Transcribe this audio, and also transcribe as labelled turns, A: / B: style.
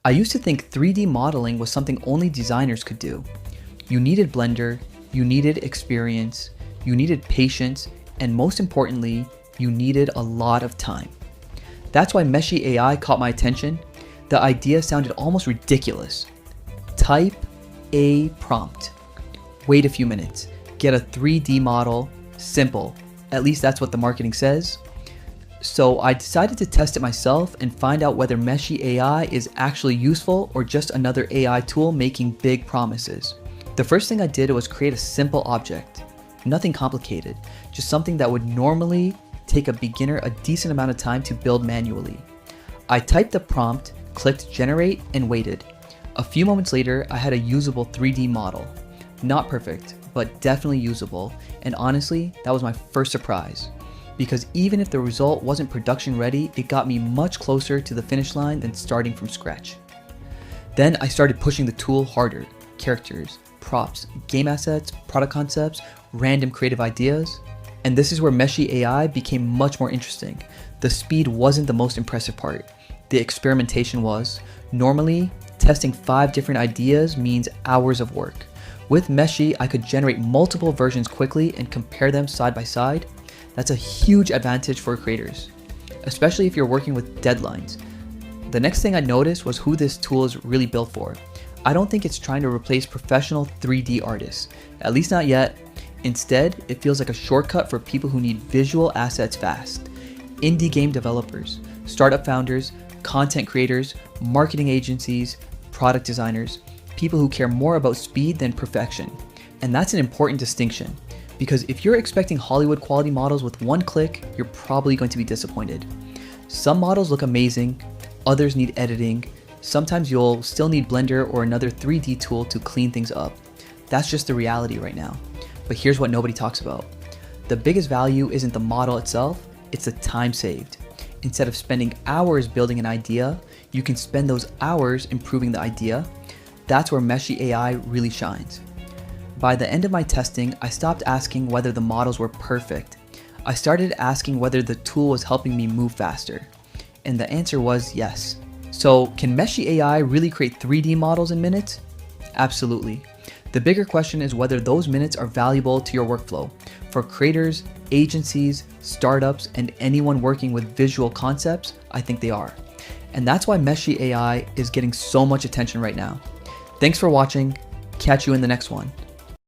A: I used to think 3D modeling was something only designers could do. You needed Blender, you needed experience, you needed patience, and most importantly, you needed a lot of time. That's why Meshy AI caught my attention. The idea sounded almost ridiculous. Type a prompt. Wait a few minutes. Get a 3D model. Simple. At least that's what the marketing says. So I decided to test it myself and find out whether Meshy AI is actually useful or just another AI tool making big promises. The first thing I did was create a simple object. Nothing complicated, just something that would normally take a beginner a decent amount of time to build manually. I typed the prompt, clicked generate, and waited. A few moments later, I had a usable 3D model. Not perfect, but definitely usable, and honestly, that was my first surprise. Because even if the result wasn't production ready, it got me much closer to the finish line than starting from scratch. Then I started pushing the tool harder. Characters, props, game assets, product concepts, random creative ideas. And this is where Meshy AI became much more interesting. The speed wasn't the most impressive part. The experimentation was. Normally, testing 5 different ideas means hours of work. With Meshy, I could generate multiple versions quickly and compare them side by side. That's a huge advantage for creators, especially if you're working with deadlines. The next thing I noticed was who this tool is really built for. I don't think it's trying to replace professional 3D artists, at least not yet. Instead, it feels like a shortcut for people who need visual assets fast. Indie game developers, startup founders, content creators, marketing agencies, product designers, people who care more about speed than perfection. And that's an important distinction, because if you're expecting Hollywood quality models with one click, you're probably going to be disappointed. Some models look amazing, others need editing. Sometimes you'll still need Blender or another 3D tool to clean things up. That's just the reality right now. But here's what nobody talks about. The biggest value isn't the model itself, it's the time saved. Instead of spending hours building an idea, you can spend those hours improving the idea. That's where Meshy AI really shines. By the end of my testing, I stopped asking whether the models were perfect. I started asking whether the tool was helping me move faster. And the answer was yes. So can Meshy AI really create 3D models in minutes? Absolutely. The bigger question is whether those minutes are valuable to your workflow. For creators, agencies, startups, and anyone working with visual concepts, I think they are. And that's why Meshy AI is getting so much attention right now. Thanks for watching. Catch you in the next one.